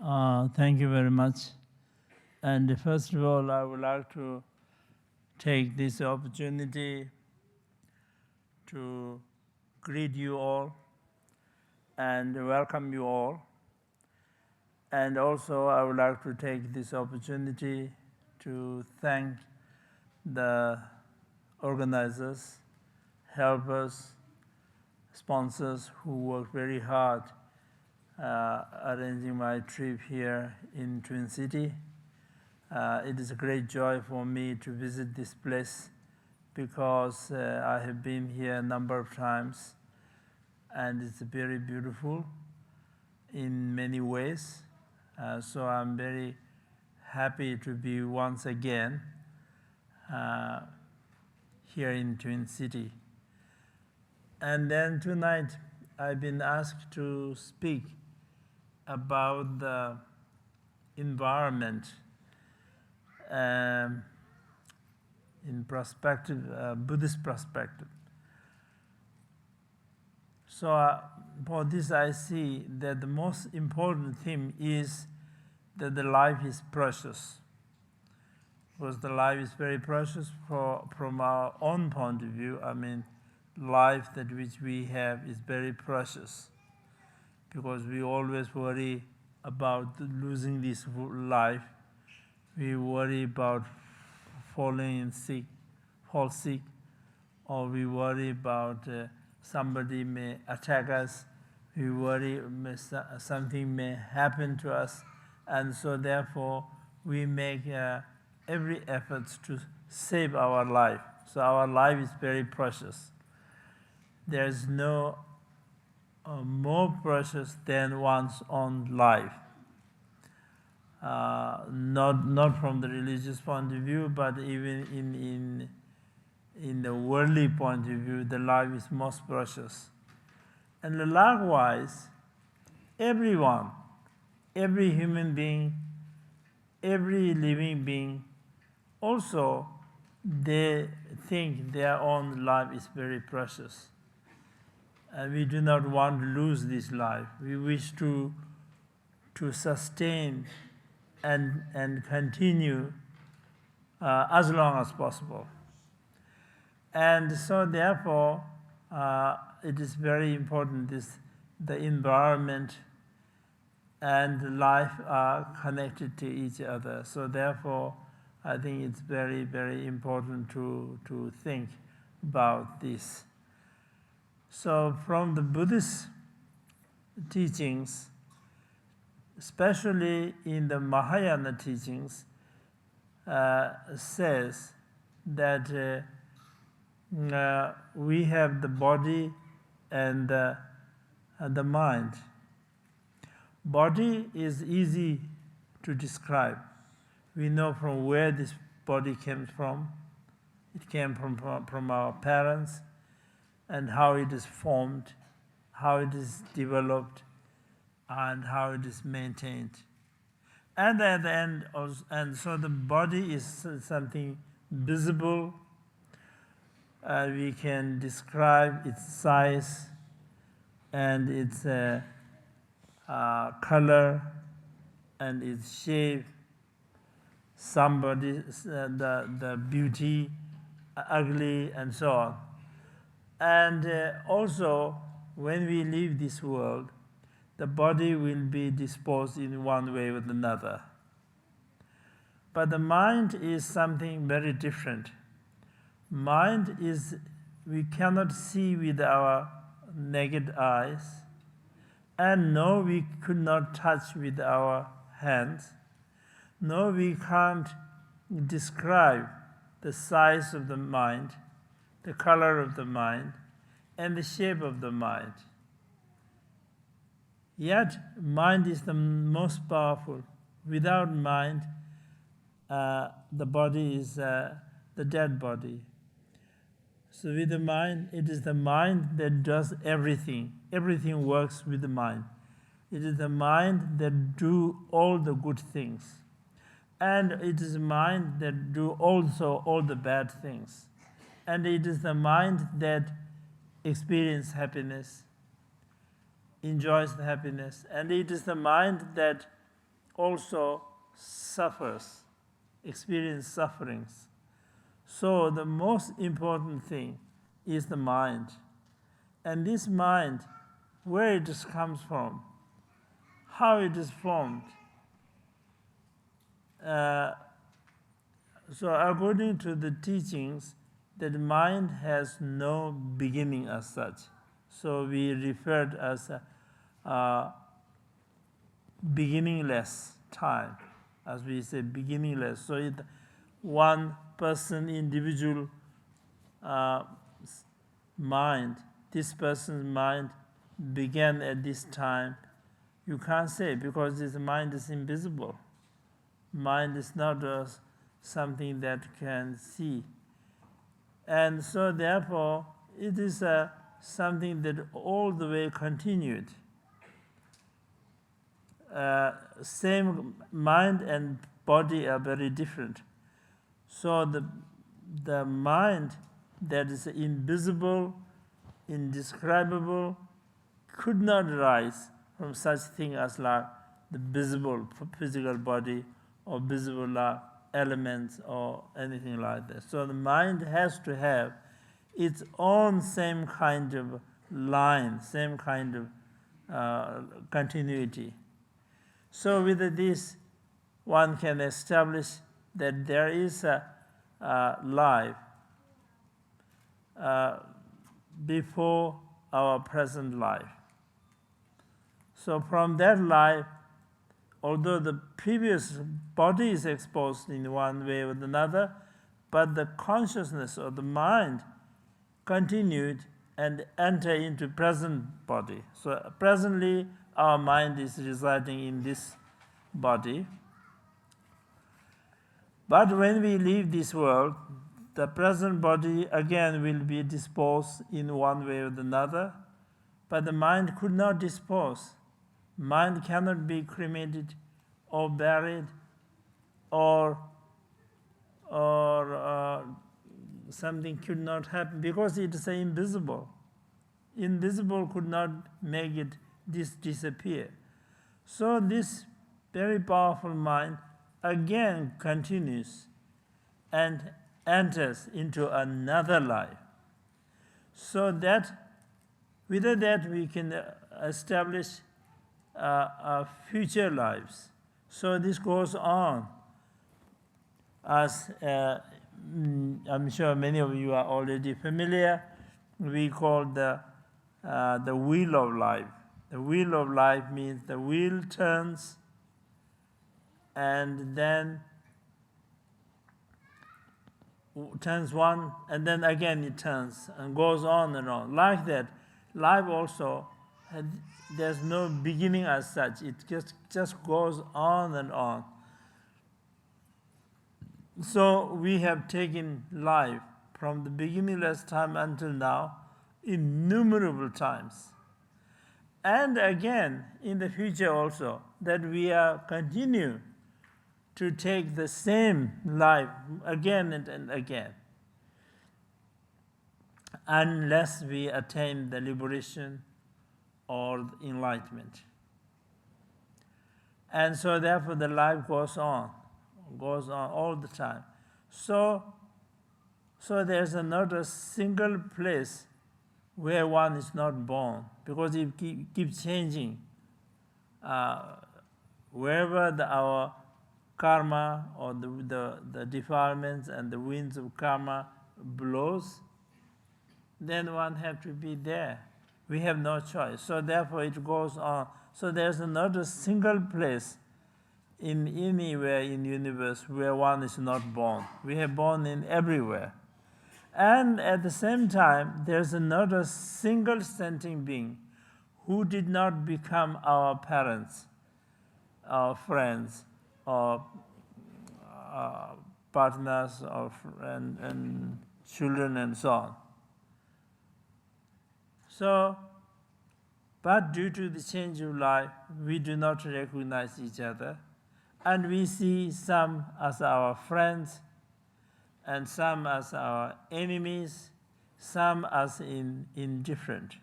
Thank you very much. And first of all, I would like to take this opportunity to greet you all and welcome you all. And also, I would like to take this opportunity to thank the organizers, helpers, sponsors who worked very hard arranging my trip here in Twin City. It is a great joy for me to visit this place because I have been here a number of times and it's very beautiful in many ways. So I'm very happy to be once again here in Twin City. And then tonight I've been asked to speak about the environment in perspective, Buddhist perspective. So for this I see that the most important thing is that the life is precious. Because the life is very precious from our own point of view. I mean, life that which we have is very precious. Because we always worry about losing this life. We worry about fall sick, or we worry about somebody may attack us. We worry something may happen to us. And so therefore, we make every effort to save our life. So our life is very precious. There is no more precious than one's own life. Not from the religious point of view, but even in the worldly point of view, the life is most precious. And likewise, everyone, every human being, every living being, also they think their own life is very precious. And we do not want to lose this life. We wish to sustain and continue as long as possible. And so therefore, it is very important the environment and life are connected to each other. So therefore, I think it's very, very important to think about this. So from the Buddhist teachings, especially in the Mahayana teachings, says that we have the body and the mind. Body is easy to describe. We know from where this body came from. It came from our parents, and how it is formed, how it is developed, and how it is maintained. And at the end, and so the body is something visible. We can describe its size and its color and its shape, the beauty, ugly, and so on. And also, when we leave this world, the body will be disposed in one way or another. But the mind is something very different. Mind is, we cannot see with our naked eyes, and no, we could not touch with our hands. No, we can't describe the size of the mind, the color of the mind, and the shape of the mind. Yet, mind is the most powerful. Without mind, the body is the dead body. So with the mind, it is the mind that does everything. Everything works with the mind. It is the mind that do all the good things. And it is the mind that do also all the bad things. And it is the mind that experiences happiness, enjoys the happiness. And it is the mind that also suffers, experience sufferings. So the most important thing is the mind. And this mind, where it comes from, how it is formed. So according to the teachings, that mind has no beginning as such. So we referred as a beginningless time, as we say, beginningless. So one person, individual mind, this person's mind began at this time. You can't say, because this mind is invisible. Mind is not something that can see. And so therefore, it is something that all the way continued. Same mind and body are very different. So the mind that is invisible, indescribable, could not rise from such thing as like the visible physical body or visible elements or anything like that. So the mind has to have its own same kind of line, same kind of continuity. So with this, one can establish that there is a life before our present life. So from that life, although the previous body is exposed in one way or another, but the consciousness of the mind continued and entered into present body. So presently, our mind is residing in this body. But when we leave this world, the present body again will be disposed in one way or another, but the mind could not dispose. Mind cannot be cremated or buried or something could not happen because it is invisible. Invisible could not make it disappear. So this very powerful mind again continues and enters into another life. So that with that we can establish future lives. So this goes on, as I'm sure many of you are already familiar. We call the wheel of life. The wheel of life means the wheel turns, and then turns one, and then again it turns and goes on and on. Like that, life also, there's no beginning as such. It just goes on and on. So we have taken life from the beginningless time until now, innumerable times. And again, in the future also, that we are continue to take the same life again and again, unless we attain the liberation or enlightenment. And so therefore the life goes on all the time. So there's not a single place where one is not born, because it keeps changing. Wherever our karma or the defilements and the winds of karma blows, then one have to be there. We have no choice. So therefore it goes on. So there's not a single place in anywhere in the universe where one is not born. We are born in everywhere. And at the same time, there's not a single sentient being who did not become our parents, our friends, or partners, and children, and so on. So, but due to the change of life, we do not recognize each other, and we see some as our friends, and some as our enemies, some as indifferent.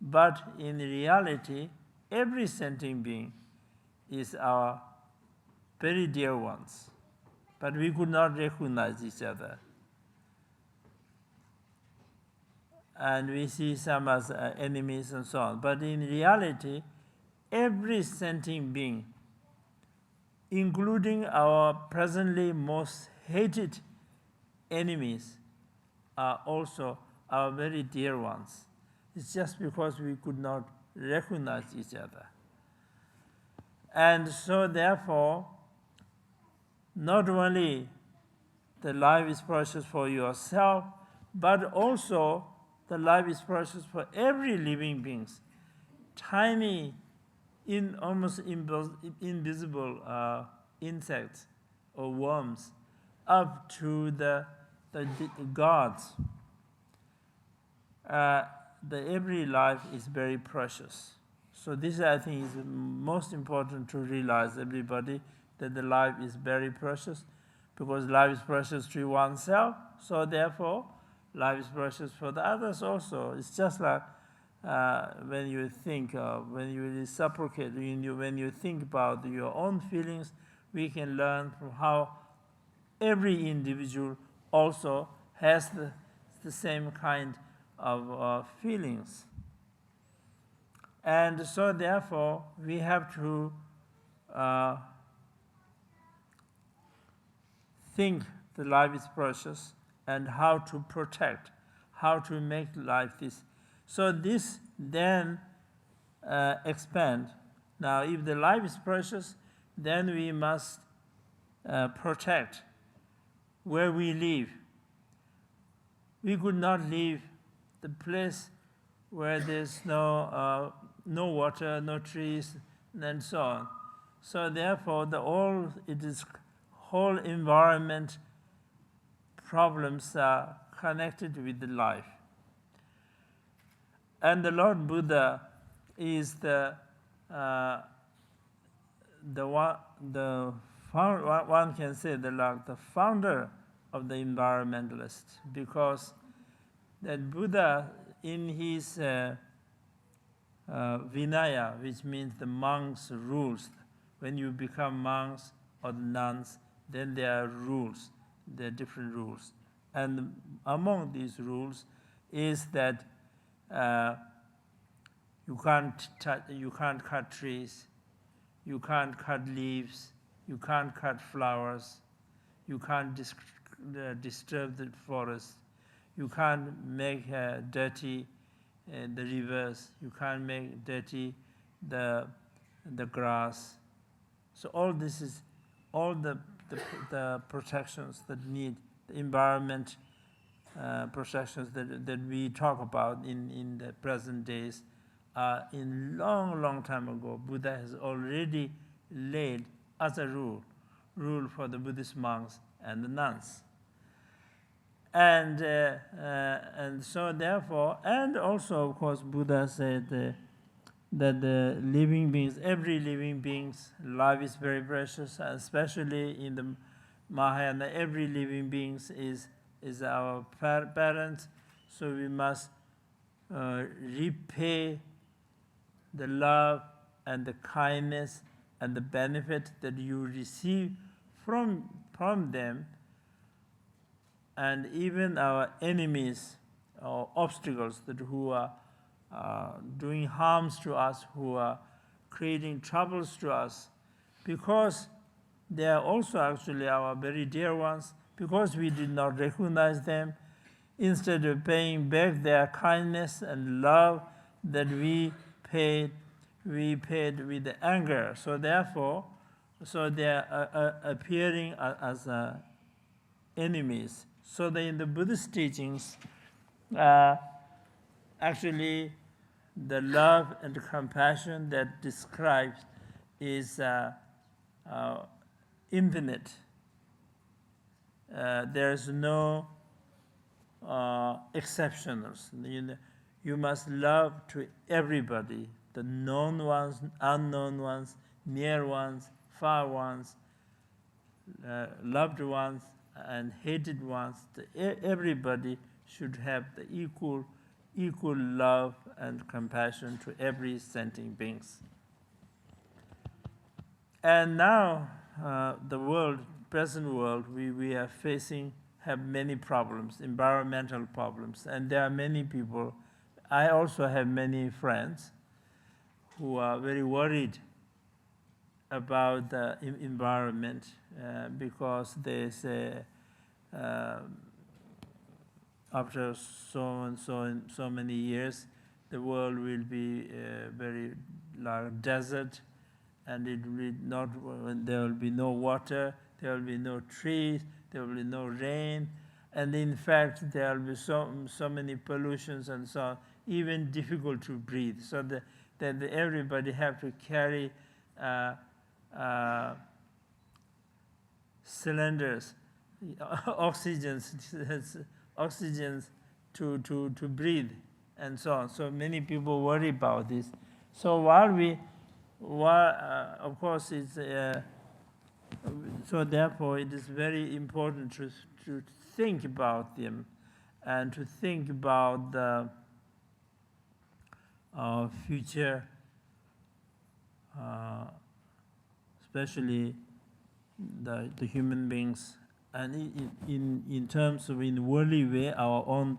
But in reality, every sentient being is our very dear ones, but we could not recognize each other. And we see some as enemies and so on. But in reality, every sentient being, including our presently most hated enemies, are also our very dear ones. It's just because we could not recognize each other. And so therefore, not only the life is precious for yourself, but also the life is precious for every living being. Tiny, almost invisible insects or worms, up to the gods. Every life is very precious. So this, I think, is most important to realize, everybody, that the life is very precious, because life is precious to oneself, so therefore life is precious for the others also. It's just like when you think, when you reciprocate, when you think about your own feelings, we can learn from how every individual also has the same kind of feelings. And so therefore, we have to think the life is precious and how to protect, how to make life this. So this then expand. Now, if the life is precious, then we must protect where we live. We could not leave the place where there's no water, no trees, and so on. So therefore, whole environment problems are connected with the life. And the Lord Buddha is one can say the founder of the environmentalists, because that Buddha, in his Vinaya, which means the monks' rules, when you become monks or nuns, then there are rules, there are different rules. And among these rules is that you can't cut trees, you can't cut leaves, you can't cut flowers, you can't disturb the forest, you can't make dirty the rivers, you can't make dirty the grass. So all this is all the protections that need, the environment protections that we talk about in the present days. In long time ago, Buddha has already laid as a rule for the Buddhist monks and the nuns. And so therefore, and also of course Buddha said that the living beings, every living being's life is very precious, especially in the Mahayana, every living being is our parent, so we must repay the love and the kindness and the benefit that you receive from them. And even our enemies or obstacles who are doing harms to us, who are creating troubles to us, because they are also actually our very dear ones, because we did not recognize them, instead of paying back their kindness and love that we paid with the anger. So therefore, they are appearing as enemies. So that in the Buddhist teachings, actually, the love and compassion that describes is infinite. There's no exceptions. You must love to everybody, the known ones, unknown ones, near ones, far ones, loved ones, and hated ones. Everybody should have the equal love and compassion to every sentient beings. And now, the world, present world, we are facing, have many problems, environmental problems, and there are many people. I also have many friends who are very worried about the environment because they say after so many years, the world will be very like desert, and it will not. There will be no water, there will be no trees, there will be no rain, and in fact there will be so many pollutions and so on, even difficult to breathe. So that everybody have to carry cylinders, oxygens to breathe, and so on. So many people worry about this. So of course, it's so therefore it is very important to think about them, and to think about our future, especially the human beings, and in terms of in worldly way, our own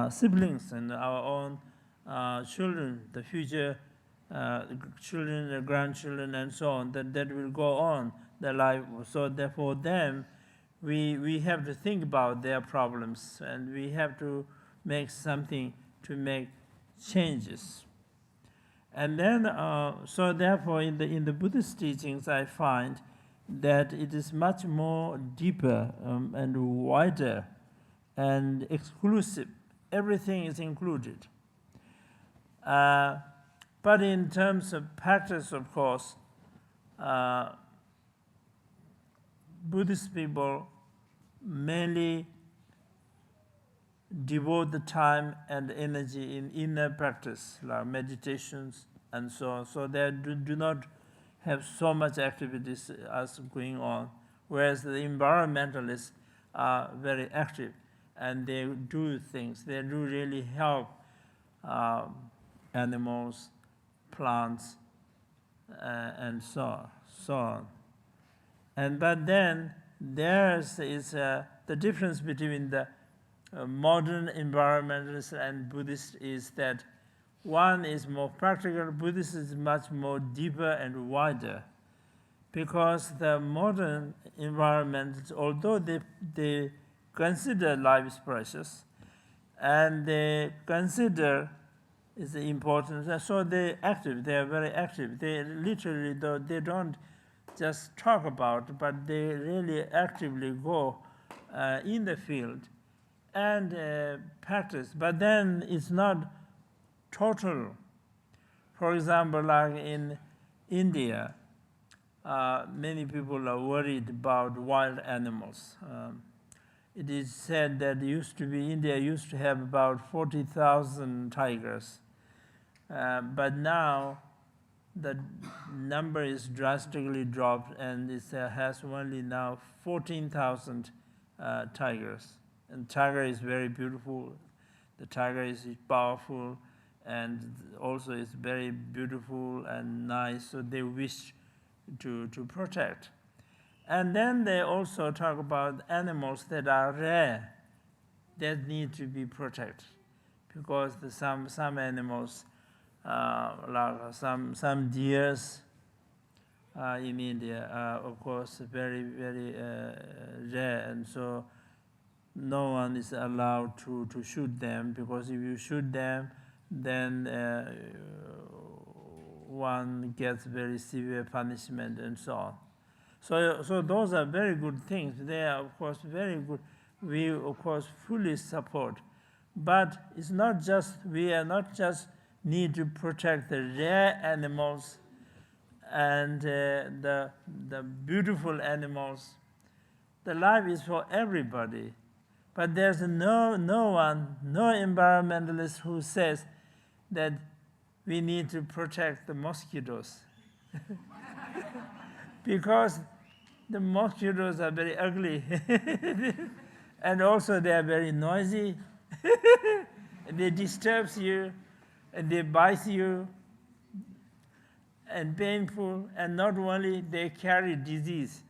siblings and our own children, the future children, the grandchildren, and so on, that will go on their life. So therefore, them, we have to think about their problems, and we have to make something to make changes. And then, so therefore, in the Buddhist teachings, I find that it is much more deeper and wider and exclusive. Everything is included. But in terms of practice, of course, Buddhist people mainly devote the time and energy in inner practice, like meditations and so on. So they do not have so much activities as going on, whereas the environmentalists are very active, and they do things. They do really help animals, plants, and so on. But then there is the difference between the modern environmentalists and Buddhist is that one is more practical, Buddhist is much more deeper and wider. Because the modern environmentalists, although they consider life is precious, and they consider it's important, so they are very active. They literally, they don't just talk about, but they really actively go in the field and practice. But then it's not total. For example, like in India, many people are worried about wild animals. It is said that India used to have about 40,000 tigers, but now the number is drastically dropped, and it has only now 14,000 tigers. And tiger is very beautiful. The tiger is powerful, and also it's very beautiful and nice, so they wish to protect. And then they also talk about animals that are rare, that need to be protected, because some animals, like some deers in India, are of course very, very rare, and so no one is allowed to shoot them, because if you shoot them, then one gets very severe punishment and so on. So those are very good things. They are, of course, very good. We, of course, fully support. But it's not just, we are not just need to protect the rare animals and the beautiful animals. The life is for everybody. But there's no environmentalist who says that we need to protect the mosquitoes. Because the mosquitoes are very ugly. And also they are very noisy. They disturb you, and they bite you. and painful, and not only they carry disease.